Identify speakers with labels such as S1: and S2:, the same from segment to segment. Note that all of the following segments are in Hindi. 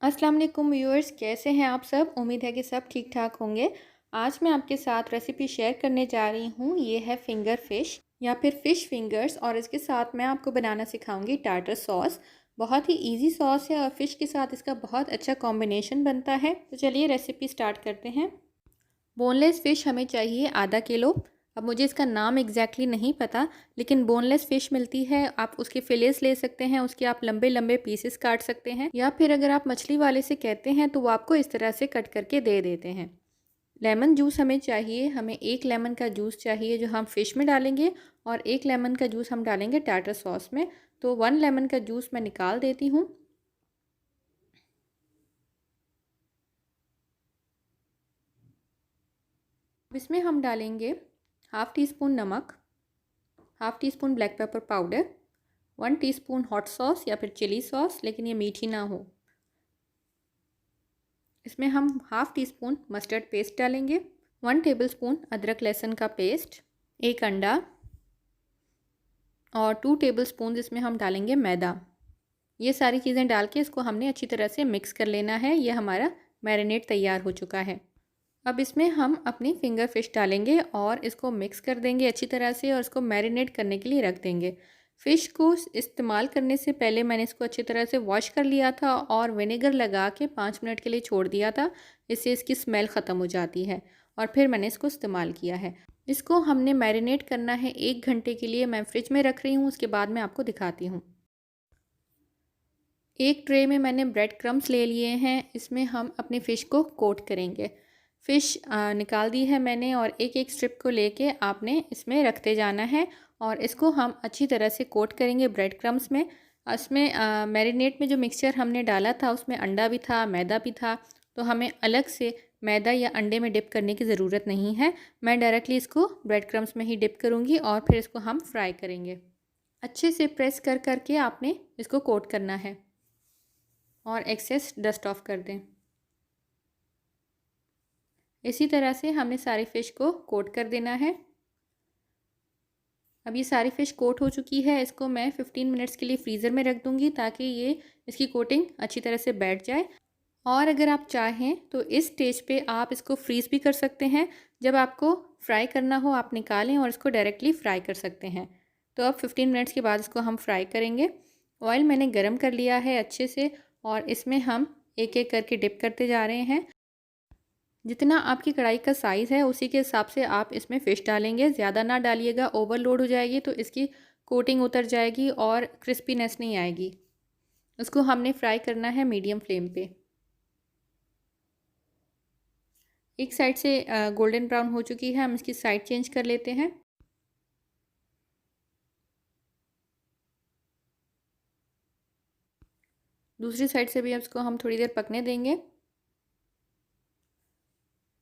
S1: अस्सलाम वालेकुम व्यूअर्स, कैसे हैं आप सब। उम्मीद है कि सब ठीक ठाक होंगे। आज मैं आपके साथ रेसिपी शेयर करने जा रही हूँ। ये है फिंगर फिश या फिर फ़िश फिंगर्स, और इसके साथ मैं आपको बनाना सिखाऊंगी टार्टर सॉस। बहुत ही इजी सॉस है और फ़िश के साथ इसका बहुत अच्छा कॉम्बिनेशन बनता है। तो चलिए रेसिपी स्टार्ट करते हैं। बोनलेस फ़िश हमें चाहिए आधा किलो। अब मुझे इसका नाम एग्जैक्टली नहीं पता, लेकिन बोनलेस फ़िश मिलती है। आप उसके फिलेस ले सकते हैं, उसके आप लंबे लंबे पीसेस काट सकते हैं, या फिर अगर आप मछली वाले से कहते हैं तो वो आपको इस तरह से कट करके दे देते हैं। लेमन जूस हमें चाहिए। हमें एक लेमन का जूस चाहिए जो हम फ़िश में डालेंगे, और एक लेमन का जूस हम डालेंगे टार्टर सॉस में। तो 1 लेमन का जूस मैं निकाल देती हूँ। अब इसमें हम डालेंगे हाफ़ टी स्पून नमक, half tea spoon black pepper powder, 1 teaspoon hot sauce या फिर चिली सॉस, लेकिन ये मीठी ना हो। इसमें हम half tea spoon mustard paste डालेंगे, 1 टेबलस्पून अदरक लहसुन का पेस्ट, एक अंडा, और 2 टेबलस्पून इसमें हम डालेंगे मैदा। ये सारी चीज़ें डाल के इसको हमने अच्छी तरह से मिक्स कर लेना है। ये हमारा मैरिनेट तैयार हो चुका है। अब इसमें हम अपनी फिंगर फिश डालेंगे और इसको मिक्स कर देंगे अच्छी तरह से, और इसको मैरिनेट करने के लिए रख देंगे। फ़िश को इस्तेमाल करने से पहले मैंने इसको अच्छी तरह से वॉश कर लिया था और विनेगर लगा के 5 मिनट के लिए छोड़ दिया था। इससे इसकी स्मेल ख़त्म हो जाती है, और फिर मैंने इसको इस्तेमाल किया है। इसको हमने मैरिनेट करना है 1 घंटे के लिए। मैं फ्रिज में रख रही हूँ, उसके बाद मैं आपको दिखाती हूँ। एक ट्रे में मैंने ब्रेड क्रम्स ले लिए हैं। इसमें हम अपने फ़िश को कोट करेंगे। फ़िश निकाल दी है मैंने, और एक एक स्ट्रिप को लेके आपने इसमें रखते जाना है, और इसको हम अच्छी तरह से कोट करेंगे ब्रेड क्रम्स में। इसमें मैरिनेट में जो मिक्सचर हमने डाला था उसमें अंडा भी था, मैदा भी था, तो हमें अलग से मैदा या अंडे में डिप करने की ज़रूरत नहीं है। मैं डायरेक्टली इसको ब्रेड क्रम्स में ही डिप करूँगी, और फिर इसको हम फ्राई करेंगे। अच्छे से प्रेस कर करके आपने इसको कोट करना है, और एक्सेस डस्ट ऑफ कर दें। इसी तरह से हमने सारी फ़िश को कोट कर देना है। अब ये सारी फ़िश कोट हो चुकी है। इसको मैं 15 मिनट्स के लिए फ्रीज़र में रख दूँगी, ताकि ये इसकी कोटिंग अच्छी तरह से बैठ जाए। और अगर आप चाहें तो इस स्टेज पे आप इसको फ्रीज़ भी कर सकते हैं। जब आपको फ्राई करना हो आप निकालें और इसको डायरेक्टली फ्राई कर सकते हैं। तो अब 15 मिनट्स के बाद इसको हम फ्राई करेंगे। ऑयल मैंने गरम कर लिया है अच्छे से, और इसमें हम एक एक करके डिप करते जा रहे हैं। जितना आपकी कढ़ाई का साइज़ है उसी के हिसाब से आप इसमें फ़िश डालेंगे। ज़्यादा ना डालिएगा, ओवरलोड हो जाएगी तो इसकी कोटिंग उतर जाएगी और क्रिस्पीनेस नहीं आएगी। उसको हमने फ्राई करना है मीडियम फ्लेम पे। एक साइड से गोल्डन ब्राउन हो चुकी है, हम इसकी साइड चेंज कर लेते हैं। दूसरी साइड से भी इसको हम थोड़ी देर पकने देंगे।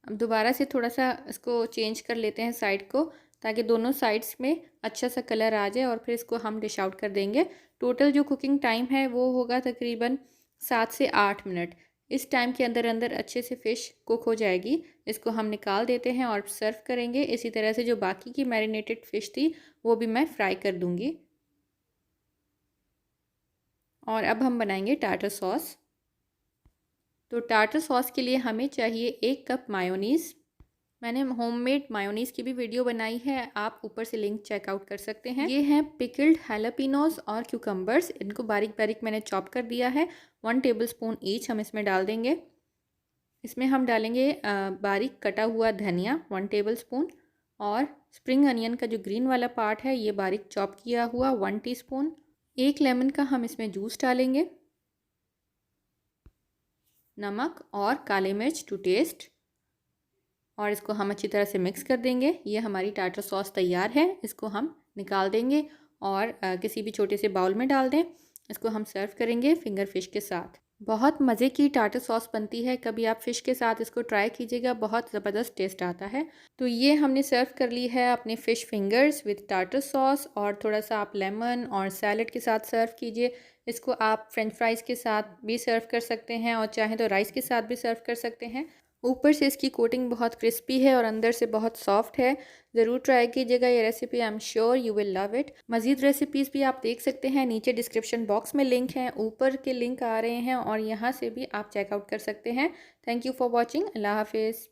S1: अब दोबारा से थोड़ा सा इसको चेंज कर लेते हैं साइड को, ताकि दोनों साइड्स में अच्छा सा कलर आ जाए, और फिर इसको हम डिश आउट कर देंगे। टोटल जो कुकिंग टाइम है वो होगा तकरीबन 7 से 8 मिनट। इस टाइम के अंदर अंदर अच्छे से फ़िश कुक हो जाएगी। इसको हम निकाल देते हैं और सर्व करेंगे। इसी तरह से जो बाकी की मैरिनेटेड फ़िश थी वो भी मैं फ्राई कर दूँगी। और अब हम बनाएंगे टार्टर सॉस। तो टार्टर सॉस के लिए हमें चाहिए 1 कप मायोनीज़। मैंने होममेड मायोनीज़ की भी वीडियो बनाई है, आप ऊपर से लिंक चेकआउट कर सकते हैं। ये हैं पिकल्ड हैलापिनोस और क्यूकम्बर्स, इनको बारीक बारीक मैंने चॉप कर दिया है। 1 टेबलस्पून ईच हम इसमें डाल देंगे। इसमें हम डालेंगे बारीक कटा हुआ धनिया 1 टेबलस्पून, और स्प्रिंग अनियन का जो ग्रीन वाला पार्ट है ये बारीक चॉप किया हुआ 1 टीस्पून। 1 लेमन का हम इसमें जूस डालेंगे। नमक और काली मिर्च टू टेस्ट, और इसको हम अच्छी तरह से मिक्स कर देंगे। ये हमारी टार्टर सॉस तैयार है। इसको हम निकाल देंगे और किसी भी छोटे से बाउल में डाल दें। इसको हम सर्व करेंगे फिंगर फिश के साथ। बहुत मज़े की टार्टर सॉस बनती है, कभी आप फ़िश के साथ इसको ट्राई कीजिएगा, बहुत ज़बरदस्त टेस्ट आता है। तो ये हमने सर्व कर ली है अपने fish fingers with tartar sauce, और थोड़ा सा आप लेमन और सैलड के साथ सर्व कीजिए। इसको आप फ्रेंच फ्राइज़ के साथ भी सर्व कर सकते हैं, और चाहें तो राइस के साथ भी सर्व कर सकते हैं। ऊपर से इसकी कोटिंग बहुत क्रिस्पी है और अंदर से बहुत सॉफ्ट है। ज़रूर ट्राई कीजिएगा ये recipe, I am sure you will love it. मज़ीद रेसिपीज़ भी आप देख सकते हैं, नीचे डिस्क्रिप्शन बॉक्स में लिंक हैं, ऊपर के लिंक आ रहे हैं और यहाँ से भी आप चेकआउट कर सकते हैं। Thank you for watching. अल्लाह हाफिज़।